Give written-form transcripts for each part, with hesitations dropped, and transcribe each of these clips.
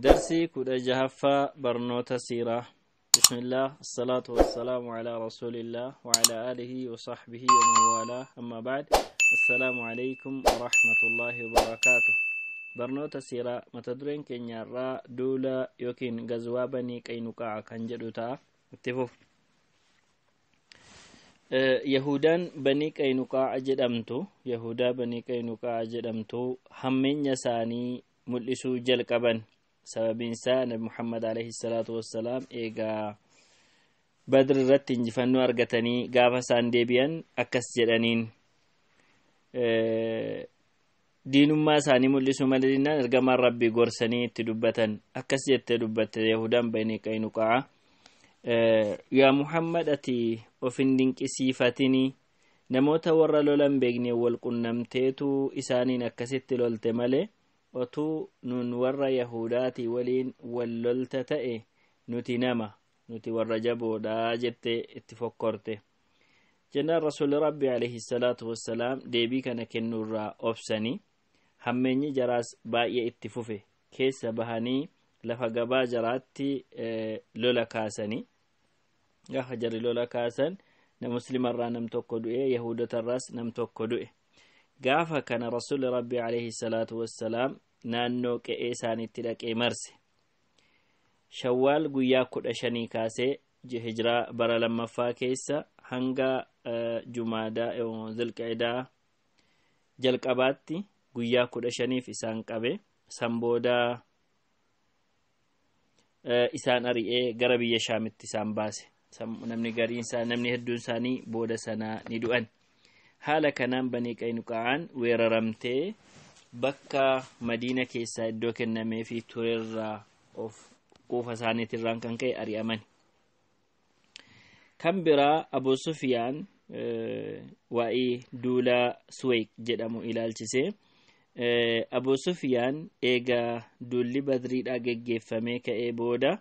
درسي كود جهفة برنوت سيرة. بسم الله الصلاة والسلام على رسول الله وعلى آله وصحبه ومن والاه. أما بعد، السلام عليكم ورحمة الله وبركاته. برنوت سيرة متدرين كن يرى دولا يوكين غزوابني كينوكا كنجدوتا اتفوف يهودان بني كينوكا أجدمتو يهودا بني كينوكا أجدمتو همين يساني ملسو جلقبن سبب إنسان محمد عليه الصلاة والسلام إيجا بدر رت إنجفنو أرجتني قافا سانديبيان أكس جدانين دين ما ساني ملسو مدينة إرجما ربي قرسني تدبتن أكس جت تدبت يهودان بيني كينوكا يا محمد أتي وفندين كسيفتني نموت ورا لولن بيجني والقنمتيتو إسانين أكست لولتمالي otuu nun warra yahudaati waliin wallolta ta'e nuti warra jaboodhaa jette itti fokkorte jennaan rasuuli rabbi alayhi salaatu wassalaam deebii kana kennuurraa obsanii hammeenyi jaraas baay'ee itti fufe keessa bahanii lafa gabaa jaraatti lola kaasanii gaafa jarri lola kaasan na muslimarraa nam tokko du'e yahudotarraas nam tokko du'e gaafa kana rasuuli rabbi alayhi salaatu wassalaam naannoo qe'ee isaaniitti dhaqee marse shawwaal guyyaa 15 kaasee hijraa bara lammaffaa keessa hanga jumaadaa zilqa'daa jalqabaatti guyyaa 15f isaan qabe sanbooda isaan ari'ee gara biyya shaamitti isaan baase namni hedduun isaanii booda sanaa ni du'an haala kanaan banii qaynuqaan weeraramtee bakka madiina keessaa iddoo kennamee fi turerraa of quufa isaaniitirraan kan ka'e ari'aman kan biraa Abu Sufyaan waa'ee duula Suwayq jedhamu ilaalchise Abu Sufyaan eega duulli Badriidhaa geggeeffamee ka'ee booda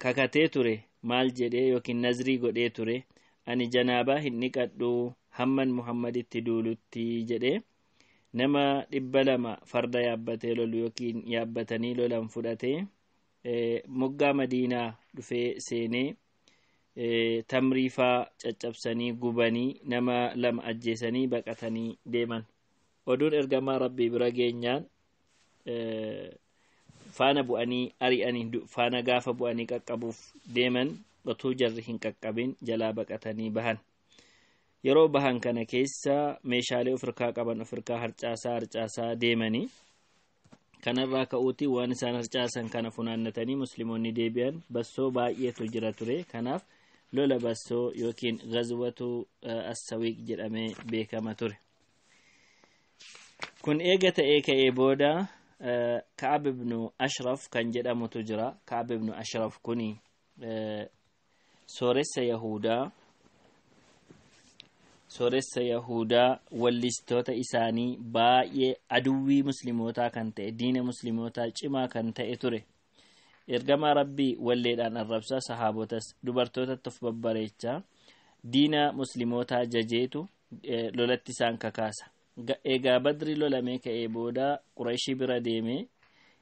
kakatee ture maal jedhee yookiin nazrii godhee ture ani janaabaa hin dhiqadhu hamman Muhammaditti duulutti jedhee nama 200 farda yaabbatee lolu yookiin yaabbatanii lolan fudhatee moggaa madiinaa dhufee seenee tamriifaa caccabsanii gubanii nama 2 ajjeesanii baqatanii deeman oduun ergamaa rabbii bira geenyaan faana bu'anii ari'anii faana gaafa bu'anii qaqqabuuf deeman otuu jarri hin qaqqabin jalaa baqatanii bahan yeroo bahan kana keessa meeshaalee ofirkaa qaban ofirkaa harcaasaa deemanii kanarraa ka'uutii waan isaan harcaasan kana funaannatanii musliimoonni deebi'an bassoo baay'eetu jira ture kanaaf lola bassoo yookiin ghazwatu as-sawiq jedhamee beekama ture kun eega ta'ee ka'ee booda Ka'ab ibn Ashraf kan jedhamutu jira Ka'ab ibn Ashraf kuni sooressa yahudaa wallistoota isaanii baay'ee aduwwii muslimootaa kan ta'e diina muslimootaa cimaa kan ta'e ture ergamaa rabbii walleedhaan arrabsaa sahaabotas dubartootatti of babbareechaa diina muslimootaa jajeetu lolatti isaan kakaasa eegaa badri lolamee ka'ee booda qurayshii bira deemee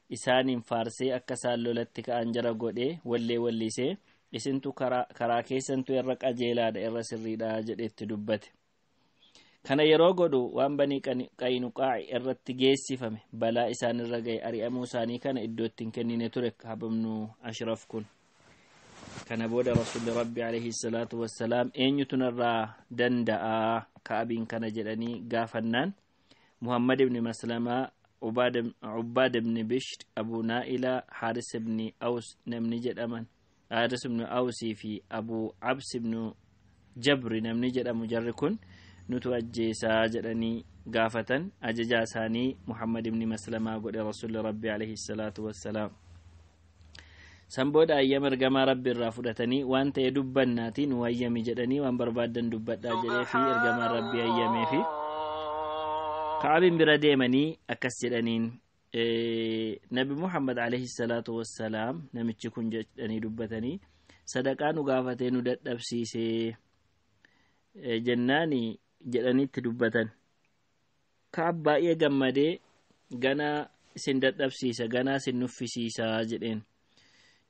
isaaniin faarsee akka isaan lolatti ka'an jara godhee wallisee isintu karaa keessantu irra qajeelaadha irra sirriidha jedhetti dubbate kana yeroo godhu waan banii qaynuqaa irratti geessifame balaa isaan irra ga'e ari'amuu isaanii kana iddootti hin kennine ture Ka'ab ibn Ashraf kun kana booda rasuulli rabbi alayhi salaatu wassalaam eenyutu narraa danda'a Ka'abiin kana jedhanii gaafannaan Muhammad ibn Maslama Ubaad ibn Bishr Abu Naa'ila Haaris ibn Aws namni jedhaman Haaris ibn Awsii fi Abu Abs ibn Jabri namni jedhamu jarri kun nutu ajjeesaa jedhanii gaafatan ajajaa isaanii Muhammad ibn Maslama godhe rasuulli rabbi alayhi salaatu wassalaam san booda ayyama ergamaa rabbi irraa fudhatanii waan ta'e dubbannaatiin wayyami jedhanii waan barbaadan dubbadhaa jedhee fi ergamaa rabbi ayyamee fi Ka'abin bira deemanii akkas jedhaniin nabi Muhammad alayhi salaatu wassalaam namichi kun jedhanii dubbatanii sadaqaa nu gaafatee nu dadhabsiisee jennaani jedhaniitti dubbatan Ka'ab baay'ee gammadee gana isin dadhabsiisa ganaa isin nuffisiisa jedheen.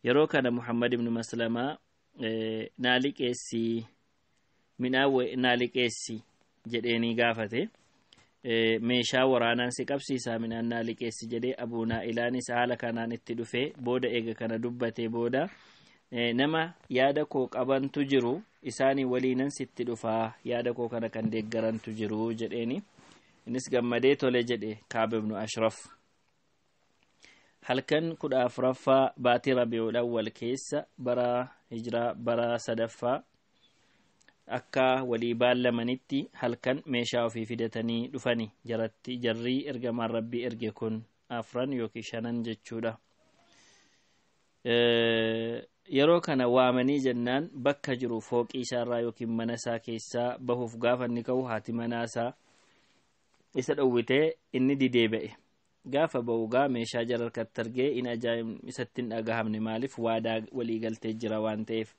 yeroo kana Muhammad ibn Maslamaa naaliqeessi minaawe naaliqeessi jedheeni gaafate. meeshaa waraanaan si qabsiisaa minaan naaliqeessi jedhee Abuu Naa'ilaanis haala kanaan itti dhufee booda eega kana dubbatee booda nama yaada koo qabantu jiru isaanii waliinan sitti dhufaa yaada koo kana kan deeggarantu jiru jedheeni. innis gammadee tole jedhe Kaab ibn Ashraf. halkan 14ffaa baatii Rabiul Awwal keessa bara hijraa bara sadaffaa akka walii baallamanitti halkan meeshaa ofii fidatanii dhufani jarri ergamaan Rabbii erge kun afran yookiin shanan jechuudha. yeroo kana waamanii jennaan bakka jiru fooqii isaarraa yookiin mana isaa keessaa bahuuf gaafa inni ka'u haati manaasaa isa dhowwitee inni didee ba'e. gaafa ba'ugaa meeshaa jara harkatti argee in ajaa'ib isatti hin dhagahamne maaliif waadaa walii galtee jira waan ta'eef.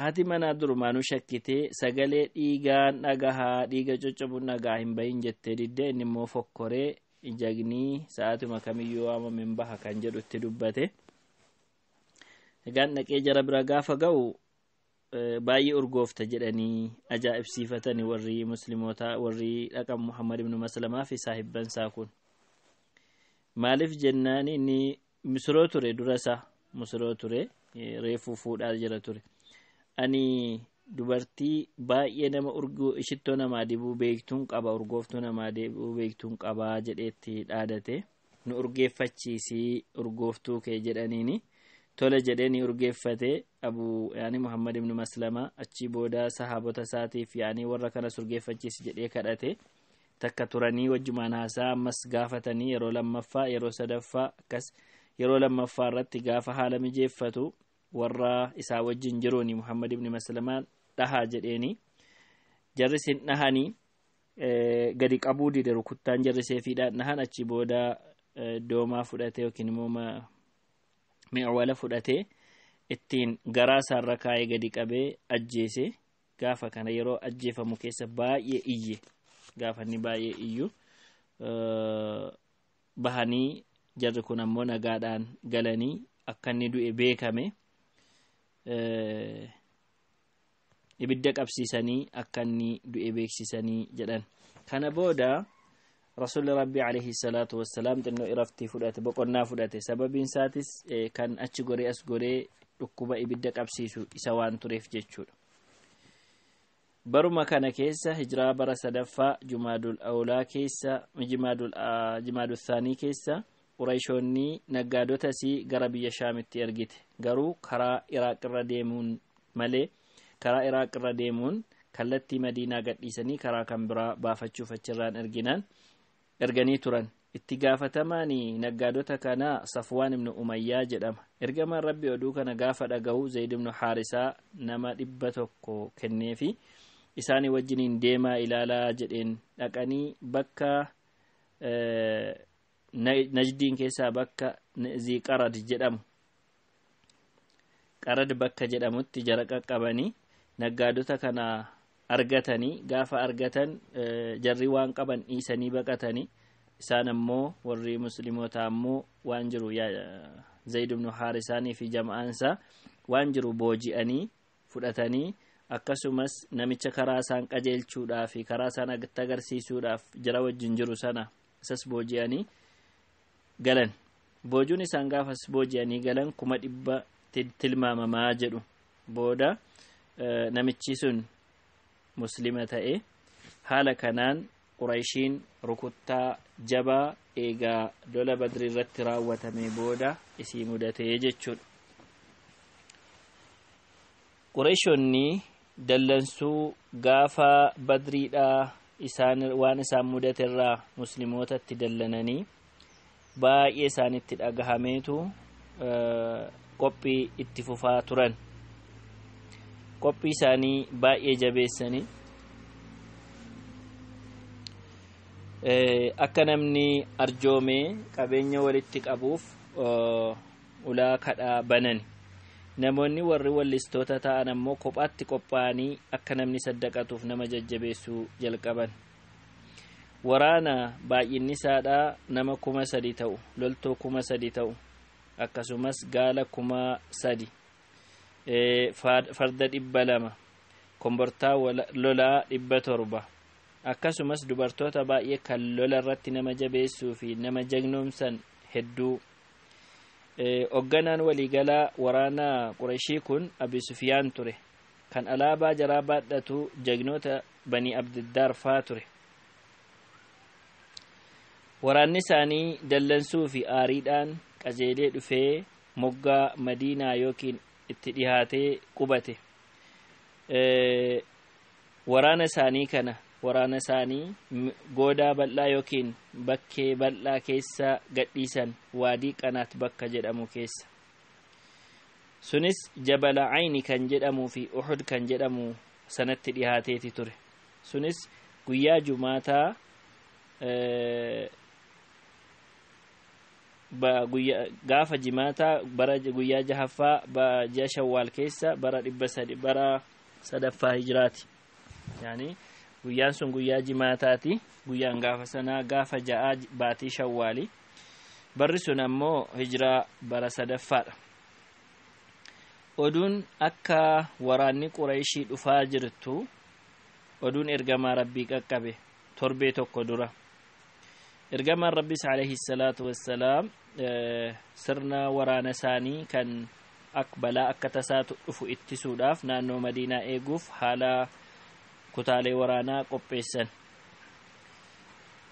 haati manaa durumaanuu shakkitee sagalee dhiigaan dhagahaa dhiiga coccobuun dhagaa hin bahin jettee diddee inni immoo fokkoree jagnii sa'aatuma kamiyyuu waamamen baha kan jedhu itti dubbate. egaan dhaqee jara bira gaafa ga'u baay'ee urgoofta jedhanii ajaa'ibsiifatanii warri muslimootaa warri dhaqan Muhammad ibn Maslamaa fi saahibbansaa kun. maaliif jennaan inni misiroo ture durasaa misiroo ture reefuu fuudhaa jira ture. ani dubartii baay'ee nama ishittoo namaa dibuu beektuun qaba urgooftuu namaa dibuu beektuun qabaa jedheetti dhaadate. nu urgeeffachiisii urgooftuu kee jedhaniini tole jedheeni urgeeffate yaani Muhammad ibn Maslamaa achi booda sahaabota isaatiif yaani warra kanas urgeeffachiisi jedhee kadhate. takka turanii wajjumaan haasaa ammas gaafatanii yeroo lammaffaa yeroo sadaffaa akkas yeroo lammaffaa irratti gaafa haala mijeeffatu warra isaa wajjin jiruuni Muhammad ibn Maslamaa dhahaa jedheeni jarri sin dhahanii gadi qabuu dide rukuttaan jarri seefiidhaan dhahan. achi booda doomaa fudhate yookiin immoo mi'awala fudhate ittiin garaa isaarra kaa'ee gadi qabee ajjeese. gaafa kana yeroo ajjeefamu keessa baay'ee iyye. gaafa inni baay'ee iyyu bahanii jarri kun ammoo nagaadhaan galanii akka inni du'e beekame ibidda qabsiisanii akka inni du'e beeksisanii jedhan. kana booda Rasuulli Rabbii alayhi salaatu wassalaam xinnoo iraftii fudhate boqonnaa fudhate. sababiin isaatis kan achi goree as goree dhukkuba ibidda qabsiisu isa waan tureef jechuudha. baruma kana keessa hijraa bara sadaffaa Jumaadul Awlaa keessa Jumaadul Thaanii keessa Qurayshoonni naggaadotasii gara biyya Shaamitti ergite. garuu karaa Iraaqirra deemuun malee karaa Iraaqirra deemuun kallattii Madiinaa gadhiisanii karaa kan biraa baafachuuf achirraan erganii turan. itti gaafatamaan naggaadota kana Safwaan ibn Umayyaa jedhama. ergamaan Rabbi oduu kana gaafa dhagahu Zayd ibn Haarisaa nama 100 kenneefi isaanii wajjiniin deemaa ilaalaa jedheen dhaqanii bakka Najdiin keessaa bakka Ziqarad jedhamu qarad bakka jedhamutti jara qaqqabanii naggaadota kana argatanii gaafa argatan jarri waan qaban dhiisanii baqatanii isaan ammoo warri musliimoota ammoo waan jiru Zayd ibn Haarisaanii fi jama'aansa waan jiru booji'anii fudhatanii akkasumas namicha karaa isaan qajeelchuudhaaf fi karaa isaan agarsiisuudhaaf jara wajjin jiru sana isas booji'anii galan. boojuun isaan gaafas booji'anii galan 100 tilmaamamaa jedhu. booda namichi sun muslima ta'e. haala kanaan Qurayshiin rukuttaa jabaa eegaa lola Badri irratti raawwatame booda isii mudatee jechuudha. Qurayshoonni dallansuu gaafa Badriidhaa waan isaan mudaterraa musliimootatti dallananii baay'ee isaanitti dhagahameetu qophii itti fufaa turan. qophii isaanii baay'ee jabeessanii akka namni arjoomee qabeenya walitti qabuuf ulaa kadhaa banan. namoonni warri wallistoota ta'an ammoo kophaatti qophaa'anii akka namni saddaqatuuf nama jajjabeessuu jalqaban. waraana baay'inni isaadhaa nama 3,000 ta'u loltuu 3,000 ta'u akkasumas gaala 3,000 farda 200 kombortaa lolaa 700 akkasumas dubartoota baay'ee kan lola irratti nama jabeessuu fi nama jagnoomsan hedduu. Hoogganaan waliigalaa waraana Qurayshii kun Abi Sufyaan ture kan alaabaa jaraa baadhatu jagnoota Bani Abdiddaar faa ture. Waraanni isaanii dallansuu fi aariidhaan qajeelee dhufee moggaa Madiinaa yookiin itti dhihaatee qubate. Waraana isaanii goodaa bal'aa yookiin bakkee bal'aa keessa gadhiisan waadii qanaat bakka jedhamu keessa. Sunis Jabala Ayni kan jedhamuu fi Uhud kan jedhamu sanatti dhihaateeti ture. Sunis guyyaa Jumaataa gaafa jimaataa bara guyyaa jahaffaa ji'a Shawwaal keessa bara 300 hijraati. Yani guyyaan sun guyyaa jimaataati. Guyyaan gaafa sanaa gaafa ja'a baatii Shawwaali. Barri sun ammoo hijraa bara 3ffaadha. Oduun akka waraanni Qurayshii dhufaa jirtu oduun ergamaa Rabbii qaqqabe torbee tokko dura. Ergamaan Rabbiis alayhi salaatu wassalaam sirna waraana isaanii kan balaa akka tasaatu dhufu ittisuudhaaf naannoo Madiinaa eeguuf haala kutaalee waraanaa qopheessan.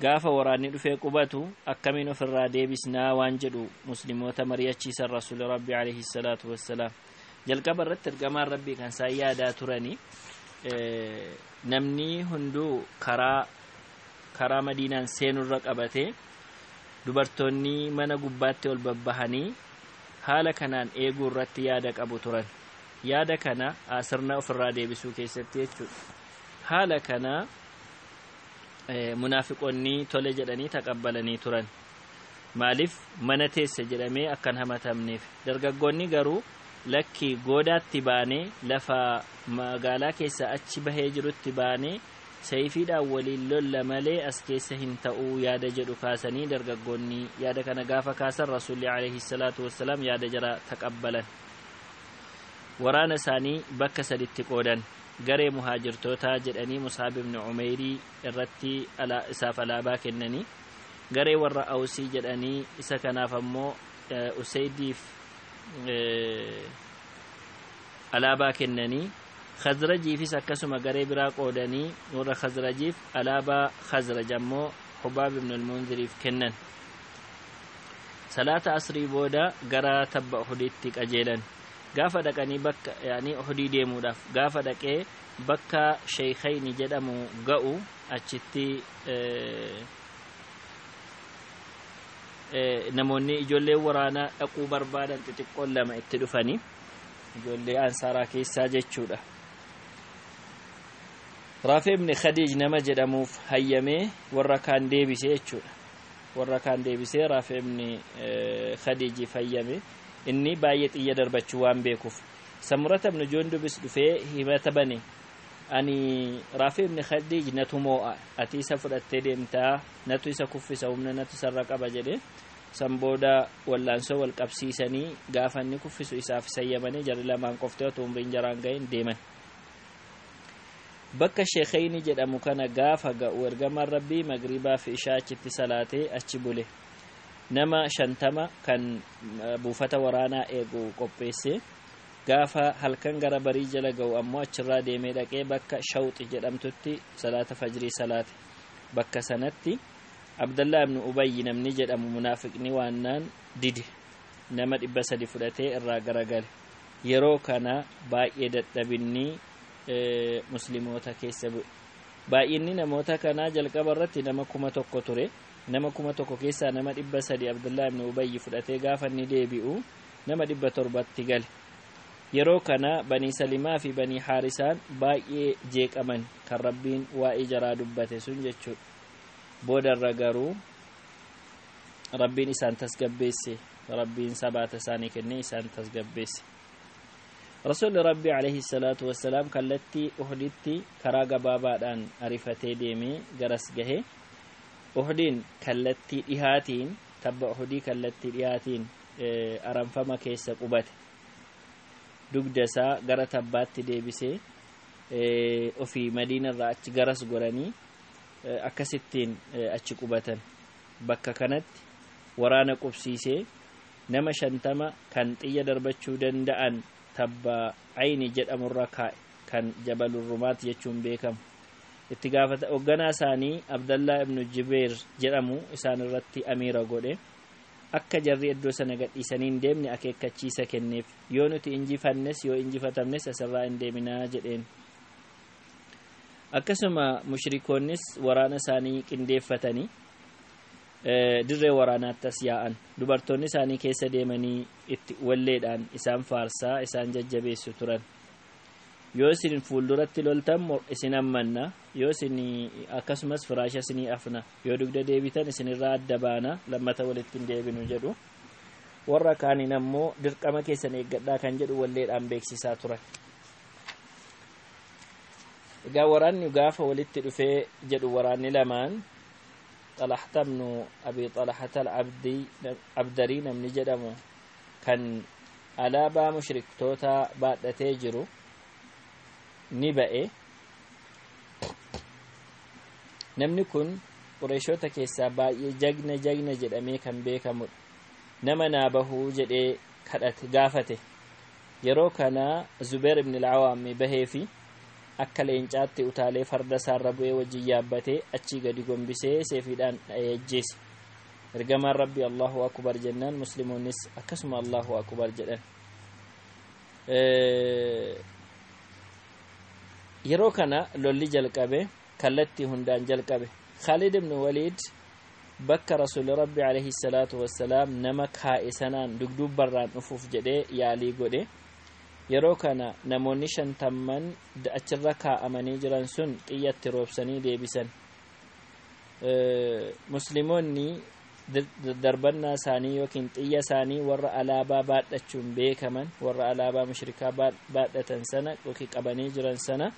Gaafa waraanni dhufee qubatu akkamiin ofirraa deebisnaa waan jedhu muslimoota mari'achiisan Rasuuli Rabbii alayhi salaatu wassalaam. Jalqaba irratti ergamaan Rabbii kan isaan yaadaa turani namni hunduu karaa Madiinaan seenurra qabate dubartoonni mana gubbaatti ol babbahanii haala kanaan eeguu irratti yaada qabu turan. Yaada kana sirna ofirraa deebisuu keessatti jechuudha. Haala kana munaafiqoonni tole jedhanii taqabbalanii turan. Maaliif mana teesse jedhamee akkan hamatamneef. Dargaggoonni garuu lakki goodaatti baanee lafa magaalaa keessa achi bahee jirutti baanee sayfiidhaan waliin lolla malee as keessa hin ta'uu yaada jedhu kaasanii dargaggoonni yaada kana gaafa kaasan Rasuulli alayhi salaatu wassalaam yaada jara taqabbalan. Waraana isaanii bakka saditti qoodan. Garee muhaajirtootaa jedhanii Mus'ab ibn Umeyrii irratti isaaf alaabaa kennanii, garee warra Awsii jedhanii isa kanaaf ammoo Usaydiif alaabaa kennanii, Khazrajiifis akkasuma garee biraa qoodanii warra Khazrajiif alaabaa Khazraj ammoo Hubaab ibn al-Munziriif kennan. Salaata asrii booda gara tabba Uhuditti qajeelan. Gaafa dhaqanii bakka Uhudii deemuudhaaf gaafa dhaqee bakka Sheekhayni jedhamu ga'u achitti namoonni ijoollee waraanaa dhaquu barbaadan xixiqqoon lama itti dhufanii ijoollee ansaaraa keessaa jechuudha. Raafi ibn Khadiij nama jedhamuuf hayyamee warra kaan deebisee jechuudha. Warra kaan deebisee Raafi ibn Khadiijiif hayyame. Inni baay'ee xiyya darbachuu waan beekuuf Samurata ibn Jundubis dhufee himata bane, ani Raafi ibn Khadiij natu moo'a, ati isa fudhattee deemtaa, natu isa kuffisa, humna natu sarra qaba jedhe. San booda wallaansoo wal qabsiisanii gaafa inni kuffisu isaaf sayyamanii jarri lamaan qoftee otoo umriin jaraan ga'in deeman. Bakka Sheekhayni jedhamu kana gaafa ga'u ergamaan Rabbii Magribaa fi Ishaa achitti salaatee achi bule. Nama 50 kan buufata waraanaa eegu qopheesse. Gaafa halkan gara barii jala ga'u ammoo achirraa deemee dhaqee bakka Shawxi jedhamtutti salaata fajrii salaate. Bakka sanatti Abdullah ibn Ubayy namni jedhamu munaafiqni waannaan dide. Nama 300 fudhatee irraa garagale. Yeroo kana baay'ee dadhabinni muslimoota keessa bu'e. Baay'inni namoota kanaa jalqaba irratti nama 1,000 ture. Nama 1,000 keessaa nama 300 Abdullah ibn Ubayy fudhatee gaafa inni deebi'u nama 700tti gale. Yeroo kana Banii Salimaa fi Banii Haarisaan baay'ee jeeqaman kan Rabbiin waa'ee jaraa dubbate sun jechuudha. Boodarra garuu Rabbiin isaan tasgabbeesse. Rabbiin sabaata isaanii kennee isaan tasgabbeesse. Rasuulli Rabbii alayhi salaatu wassalaam kallattii Uhuditti karaa gabaabaadhaan ariifatee deemee garas gahe. Uhudin kallattii dhihaatiin tabba Uhudii kallattii dhihaatiin aranfama keessa qubate. Dugda isaa gara tabbaatti deebisee ofii Madiinarraa achi garas goranii akkasittiin achi qubatan. Bakka kanatti waraana qubsiisee nama 50 kan xiyya darbachuu danda'an tabba Ayni jedhamurra kaa'e, kan Jabalur Rumaat jechuun beekamu. Itti gaafata hoogganaa isaanii Abdallah ibn Jubeer jedhamu isaan irratti amiira godhe. Akka jarri iddoo sana gadhiisanii hin deemne akeekkachiisa kenneef. Yoo nuti injifannes yoo injifatamnes asirraa hin deeminaa jedheen. Akkasuma mushrikoonnis waraana isaanii qindeeffatanii dirree waraanaatti as yaa'an. Dubartoonni isaanii keessa deemanii itti walleedhaan isaan faarsaa isaan jajjabeessu turan. Yoo isin fuulduratti loltan isin ammanna, yoo isin akkasumas firaasha isinii afna, yoo dugda deebitan isinirraa adda baana, lammata walitti hin deebinu jedhu. Warra kaaniin ammoo dirqama keessan eeggadhaa kan jedhu walleedhaan beeksisaa turan. Egaa waraanni gaafa walitti dhufee jedhu waraanni lamaan Xalaxta ibnu Abi Xalaxata al-Abdarii namni jedhamu kan alaabaa mushriktoota baadhatee jiru ni ba'e. Namni kun Qureeshota keessaa baay'ee jagna jedhamee kan beekamudha. Nama naa bahuu jedhee kadhate gaafate. Yeroo kana Zubair ibn al-Awaam bahee fi akka leencaatti utaalee farda isaarra bu'ee wajjin yaabbatee achii gadi gombisee seefiidhaan ajjeese. Ergamaan Rabbi Allahu akbar jennaan musliimoonnis akkasuma Allahu akbar jedhan. Yeroo kana lolli jalqabe, kallattii hundaan jalqabe. Khalid ibn Walid bakka Rasuul Rabbi alayhi salaatu wassalaam nama kaa'e sanaan dugdubbarraan dhufuuf jedhee yaalii godhe. Yeroo kana namoonni 50 achirra kaa'amanii jiran sun xiyyatti roobsanii deebisan. Musliimoonni darbannaa isaanii yookiin xiyya isaanii warra alaabaa baadhachuun beekaman, warra alaabaa mushrikaa baadhatan sana yookiin qabanii jiran sana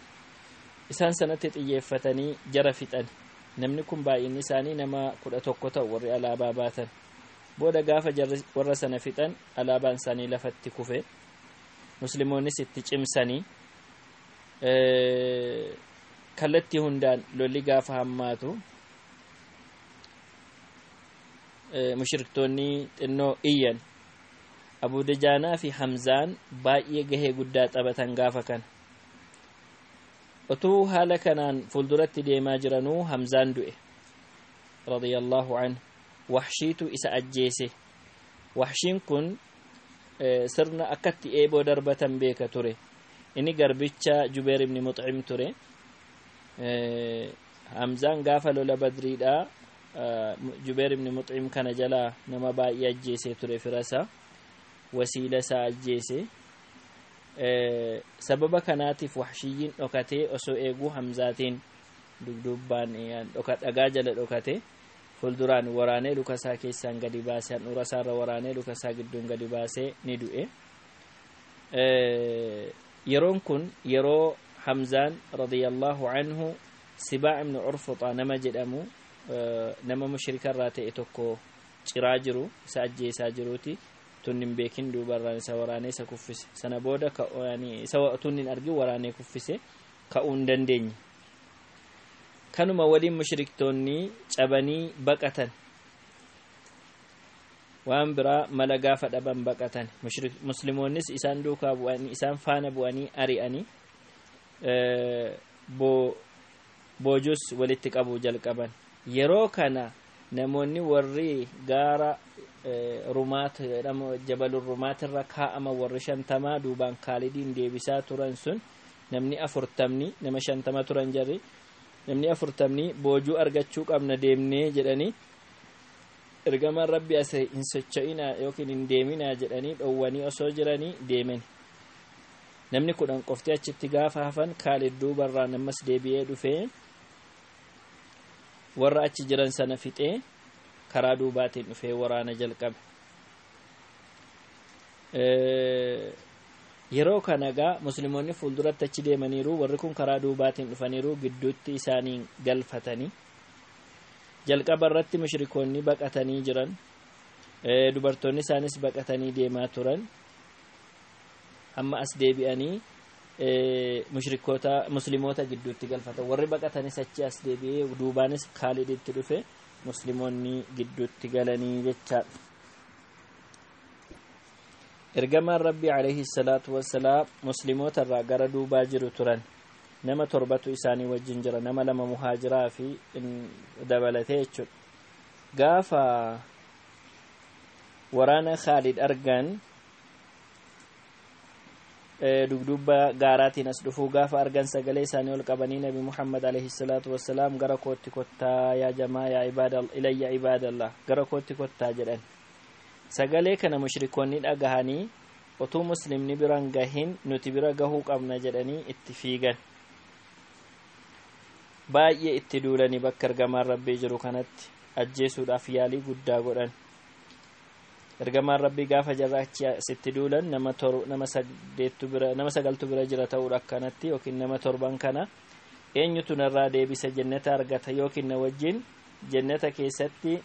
isaan sanatti xiyyeeffatanii jara fixan. Namni kun baay'inni isaanii nama 11 ta'u warri alaabaa baatan. Booda gaafa warra sana fixan alaabaan isaanii lafatti kufe. Musliimoonnis itti cimsanii kallattii hundaan lolli gaafa hammaatu mushriktoonni xinnoo iyyan. Abu Dajaanaa fi Hamzaan baay'ee gahee guddaa taphatan gaafa kana. Otuu haala kanaan fuulduratti deemaa jiranuu Hamzaan du'e radiyallahu anhu. Wahshiitu isa ajjeese. Wahshiin kun sirna akkatti eeboo darbatan beeka ture. Inni garbicha Jubeer ibn Mux'im ture. Hamzaan gaafa lola Badriidha Jubeer ibn Mux'im kana jala nama baay'ee ajjeese ture firasa. Wasiila isaa ajjeese. Sababa kanaatiif Wahshiyyiin dhokatee osoo eeguu Hamzaatiin dugdubbaan dhagaa jala dhokate. Fuulduraan waraanee lukasaa keessaan gadi baasee handhuura isaarra waraanee lukasaa gidduun gadi baasee ni du'e. Yeroon kun yeroo Hamzaan radiyallahu anhu Sibaa ibn Urfuxa nama jedhamu nama mushrikarraa ta'e tokko ciraa jiru isa ajjeesaa jiruuti. Tun hin beekin duubarraan isa waraanee isa kuffise. Sana booda isa tun hin argin waraanee kuffise ka'uu hin dandeenye. Kanuma waliin mushriktoonni cabanii baqatan. Waan biraa mala gaafa dhaban baqatan. Musliimoonnis isaan duukaa bu'anii isaan faana bu'anii ari'anii boojus walitti qabuu jalqaban. Yeroo kana namoonni warri gaara Rumaat Jabalur Rumaat irra kaa'ama warri 50 duubaan Khaalidiin deebisaa turan sun namni 40 nama 50 turan jarri. Namni 40 boojuu argachuu qabna deemnee jedhanii ergamaan Rabbi asee hin socho'inaa yookiin hin deeminaa jedhanii dhowwanii osoo jiranii deemen. Namni 10 qofti achitti gaafa hafan Khaalid duubarraa ammas deebi'ee dhufee warra achi jiran sana fixee karaa duubaatiin dhufee waraana jalqabe. Yeroo kana gaa musliimoonni fuulduratti achi deemaniiru warri kun karaa duubaatiin dhufaniiru gidduutti isaanii galfatanii. jalqaba irratti mushrikoonni baqatanii jiran dubartoonni isaanis baqatanii deemaa turan amma as deebi'anii mushrikoota muslimoota gidduutti galfatan warri baqatanis achi as deebi'ee duubaanis Khaalid itti dhufe muslimoonni gidduutti galanii jechaadha. ergamaan rabbii alayhi salaatu wassalaam muslimoota irraa gara duubaa jiru turan nama 7tu isaanii wajjin jira nama 2 muhaajiraa fi dabalatee jechuudha. gaafa waraana Khaalid argan dugdubba gaaraatiin as dhufuu gaafa argan sagalee isaanii ol qabanii nabi Muhammad alayhi salaatu wassalaam gara kootti kottaa yaa jamaa yaa ilayya ibaadallah gara kootti kottaa jedhan. sagalee kana mushrikoonni dhagahanii otuu muslimni biraan gahin nuti bira gahuu qabna jedhanii itti fiigan baay'ee itti duulanii bakka ergamaan rabbii jiru kanatti ajjeesuudhaaf yaalii guddaa godhan. ergamaan rabbii gaafa jarraachi sitti duulan nama 9tu bira jira ta'uu akkanatti yookiin nama 7 kana eenyutu narraa deebisa jannata argata yookiin na wajjin jannata keessatti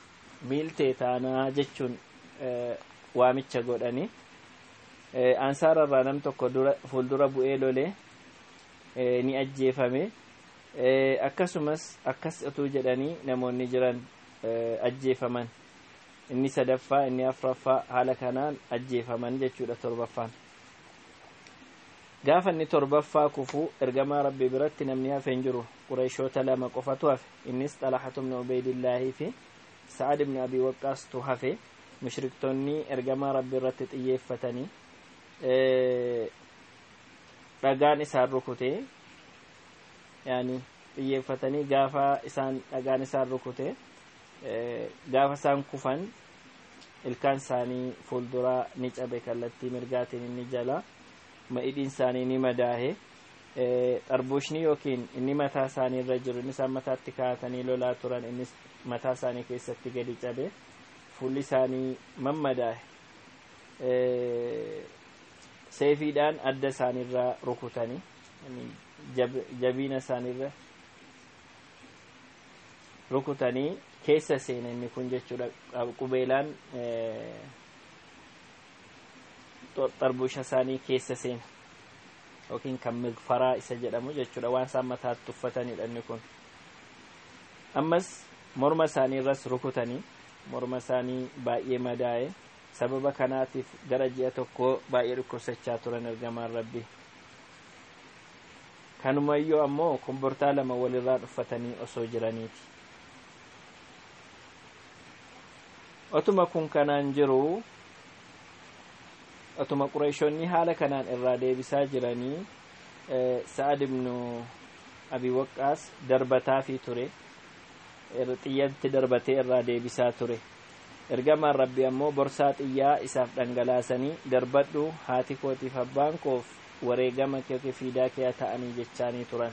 miiltee taanaa jechuun waamicha godhani. ansaararraa nam tokko fuuldura bu'ee lolee ni ajjeefame. akkasumas akkas utuu jedhanii namoonni jiran ajjeefaman. inni sadaffaa inni afraffaa haala kanaan ajjeefaman jechuudha. torbaffaan gaafa inni torbaffaa kufu ergamaa rabbii biratti namni hafeen jiru Qurayshoota 2 qofatu hafe. innis Xalahatu ibn Ubaydillaahi fi Sa'ad ibn Abi Waqqaas tu hafe. mushriktoonni ergamaa rabbii irratti xiyyeeffatanii dhagaan isaan rukute yani xiyyeeffatanii gaafa isaan dhagaan isaan rukute gaafa isaan kufan ilkaan isaanii fuulduraa ni cabe kallattii mirgaatiin inni jala ma'idhiin isaanii ni madaahe xarbuushni yookiin inni mataa isaanii irra jiru inni isaan mataatti kaa'atanii lolaa turan innis mataa isaanii keessatti gadi cabe fuulli isaanii mammadaahe seefiidhaan adda isaaniirraa rukutanii jabiina isaaniirra rukutanii keessa seenan inni kun jechuudha. qubeelaan xarbuusha isaanii keessa seena yookiin kan migfaraa isa jedhamu jechuudha waan isaan mataatti uffatanidha inni kun. ammas morma isaaniirras rukutanii morma isaanii baay'ee madaa'e. sababa kanaatiif gara ji'a tokko baay'ee dhukkubsachaa turan ergamaan rabbii. kanumayyuu ammoo kombortaa 2 walirraa uffatanii osoo jiraniiti. otuma kun kanaan jiru otuma Qurayshoonni haala kanaan irraa deebisaa jiranii Sa'ad ibn Abi Waqqaas darbataa fi ture xiyyatti darbatee irraa deebisaa ture. ergamaan rabbii ammoo borsaa xiyyaa isaaf dhangalaasanii darbadhu haati kootiif abbaan koof wareegama kee fiidaa kee ta'anii jechaanii turan.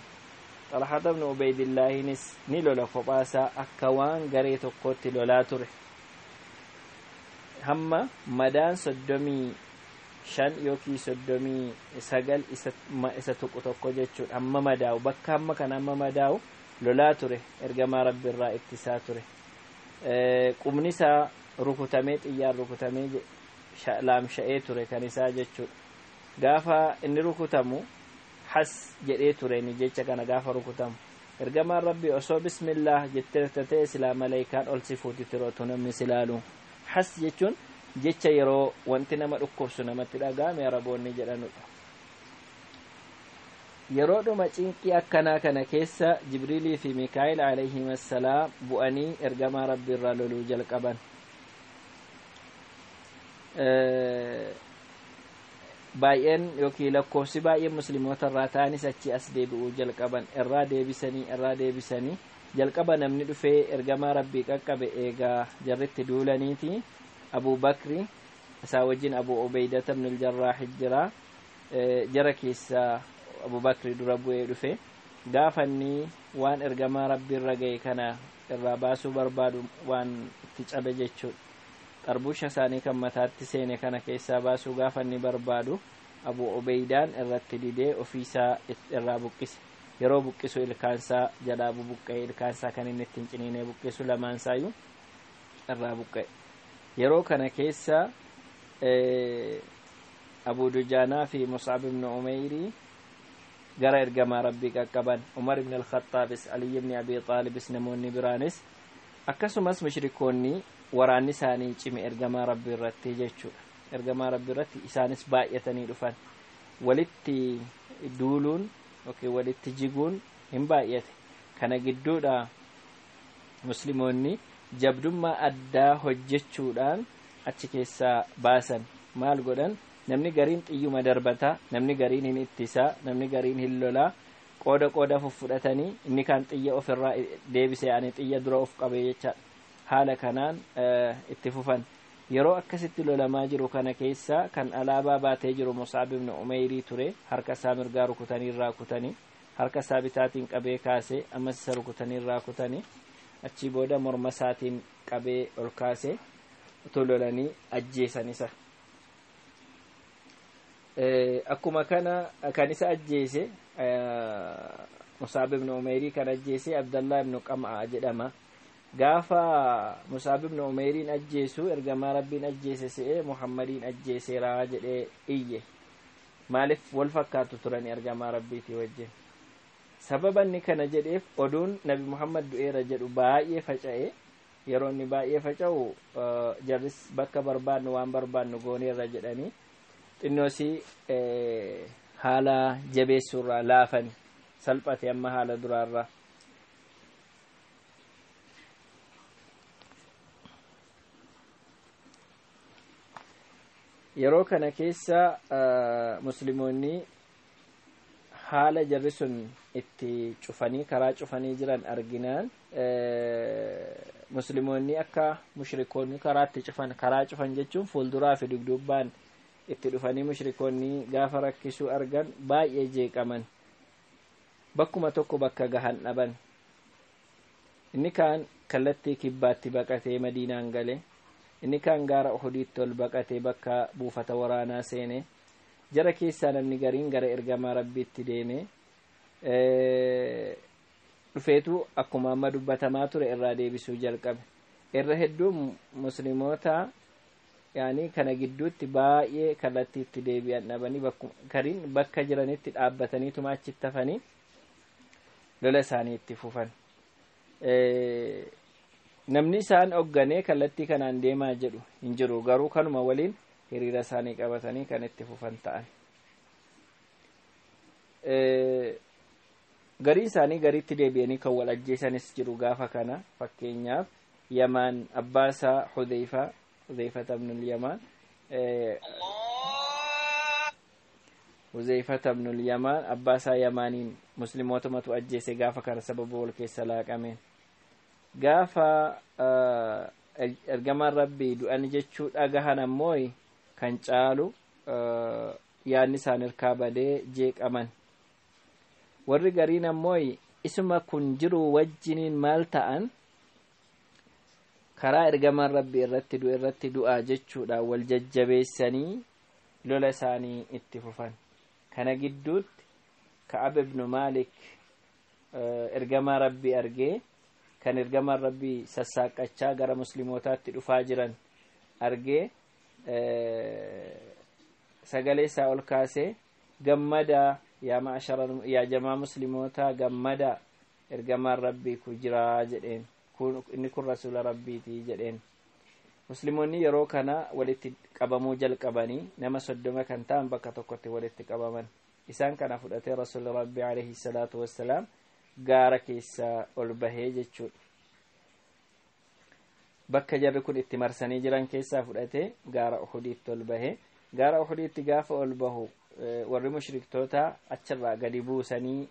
Xalahatu ibn Ubaydillaahinis ni lola kophaasaa akka waan garee tokkotti lolaa ture. hamma madaan 35 yookiin 39 isa tokko jechuudha. amma madaa'u bakka hamma kana amma madaa'u lolaa ture ergamaa rabbii irraa ittisaa ture. qubni isaa rukutamee xiyyaan rukutamee laamsha'ee ture kan isaa jechuudha. gaafa inni rukutamu has jedhee ture ni jecha kana gaafa rukutamu ergamaan rabbii osoo bismillah jettee ta'e silaa malaayikaan ol si fuuti tirootu namni silaalu. has jechuun jecha yeroo wanti nama dhukkubsu namatti dhaga'ame araboonni jedhanudha. yeroo dhuma cinqii akkanaa kana keessa Jibriilii fi Mikaa'il alayhi wassalaam bu'anii ergamaa rabbii irraa loluu jalqaban. baay'een yookiin lakkoofsi baay'een musliimoota irraa ta'anis achi as deebi'uu jalqaban. irraa deebisanii jalqaba namni dhufee ergamaa rabbii qaqqabe eegaa jarritti duulaniiti Abu Bakri isaa wajjin Abu Ubaydata ibn al-Jarraah jira. jara keessaa Abu Bakri dura bu'ee dhufe gaafanni waan ergamaa rabbii irra ga'e kana irraa baasuu barbaadu waan itti cabe jechuudha. xarbuusha isaanii kan mataatti seene kana keessaa baasuu gaafanni barbaadu Abu Ubaydaan irratti didee ofiisaa irraa buqqise. yeroo buqqisu ilkaansaa jalaa bubuqqee ilkaansaa kan inni ittiin ciniinee buqqisu lamaansaayyuu irraa buqqee yeroo kana keessa Abu Dujaanaa fi Mus'ab ibn Umayr gara ergamaa rabbii qaqqaban Umar ibn al-Khattaabis Ali ibn Abi Xaalibis namoonni biraanis akkasumas mushrikoonni waraanni isaanii cime ergamaa rabbii irratti jechuudha. Ergamaa rabbii irratti isaanis baay'atanii dhufan walitti duuluun walitti jiguun hin baay'ate. Kana gidduudha musliimoonni jabdummaa addaa hojjechuudhaan achi keessaa baasan. Maal godhan? Namni gariin xiyyuma darbata, namni gariin hin ittisaa, namni gariin hin lolaa, qooda fudhatanii inni kan xiyya ofirraa deebisee ani xiyya dura of qabee jecha haala kanaan itti fufan. Yeroo akkasitti lolamaa jiru kana keessa kan alaabaa baatee jiru Mus'ab ibn Umayr ture. Harka isaa mirgaa rukutanii irraa kutanii, harka isaa bitaatiin qabee kaasee ammas isa rukutanii irraa kutanii, achi booda morma isaatiin qabee ol kaasee utuu lolanii ajjeesan isa. Akkuma kana kan isa ajjeese Mus'ab ibn Umayr kan ajjeese Abdullah ibn Qam'a jedhama. Gaafa Mus'ab ibn Umayrin ajjeesu ergamaa rabbiin ajjeese se'ee Muhammadiin ajjeeseeraa jedhee iyye. Maaliif wal fakkaatu turan ergamaa rabbiitii wajjin? Sababa inni kana jedheef oduun Nabi Muhammad du'eera jedhu baay'ee faca'e. Yeroo inni baay'ee faca'u jarris bakka barbaannu waan barbaannu gooneerra jedhanii xinnoosii haala jabeessuurraa laafani salphate amma haala duraarraa. Yeroo kana keessa musliimoonni haala jarri sun itti cufanii karaa cufanii jiran arginaan musliimoonni akka mushrikoonni karaa cufan jechuun fuulduraa fi dugdubbaan itti dhufanii mushrikoonni gaafa rakkisuu argan baay'ee jeeqaman. Bakkuma tokko bakka gahan dhaban. Inni kaan kallattii kibbaatti baqatee Madiinaan gale. Inni kaan gaara Uhudiitti ol baqatee bakka buufata waraanaa seene. Jara keessaa namni gariin gara ergamaa rabbiitti deeme. Dhufeetu akkuma amma dubbatamaa ture irraa deebisuu jalqabe. Irra hedduun musliimoota yaani kana gidduutti baay'ee kallattiitti deebi'an dhabanii bakka jiranitti dhaabbatanii tumaachitti hafanii lola isaanii itti fufan. Namni isaan hoogganee kallattii kanaan deemaa jedhu hin jiru. Garuu kanuma waliin hiriira isaanii qabatanii kan itti fufan ta'an. Garii isaanii gariitti deebi'anii kan wal ajjeesanis jiru gaafa kana. Fakkeenyaaf Yamaan abbaasaa Hudhayfa ibn al-Yamaan Huzayfata ibn al-Yamaan abbaasaa Yamaaniin muslimootumatu ajjeese gaafa kana sababa wal keessa laaqameen. Gaafa ergamaan rabbii du'an jechuu dhagahan ammoo kan caalu yaadni isaan irkaa badee jeeqaman. Warri gariin ammoo isuma kun jiru wajjiniin maal ta'an karaa ergamaan rabbii irratti du'aa jechuudha wal jajjabeessanii lola isaanii itti fufan. Kana gidduutti Ka'ab ibn Malik ergamaa rabbii argee kan ergamaan rabbii sassaaqachaa gara muslimootaatti dhufaa jiran argee sagalee isaa ol kaasee gammada yaa jamaa muslimootaa gammada ergamaan rabbii ku jiraa jedheen. Inni kun rasuula rabbiiti jedheen. Musliimoonni yeroo kana walitti qabamuu jalqabanii nama 30 kan ta'an bakka tokkotti walitti qabaman. Isaan kana fudhatee rasuula rabbii alayhi salaatu wassalaam gaara keessa ol bahee jechuudha. Bakka jarri kun itti marsanii jiran keessaa fudhatee gaara Uhudiitti ol bahee. Gaara Uhudiitti gaafa ol bahu warri mushriktoota achirraa gadi buusanii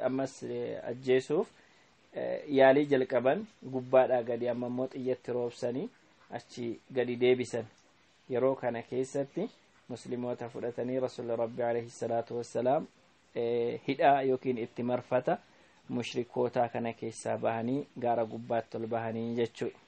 ammas ajjeesuuf yaalii jalqaban gubbaadhaa gadi amma immoo xiyyatti roobsanii achi gadi deebisan. Yeroo kana keessatti muslimoota fudhatanii rasuula rabbii alayhi salaatu wassalaam hidhaa yookiin itti marfata mushrikootaa kana keessaa bahanii gaara gubbaatti ol bahanii jechuudha.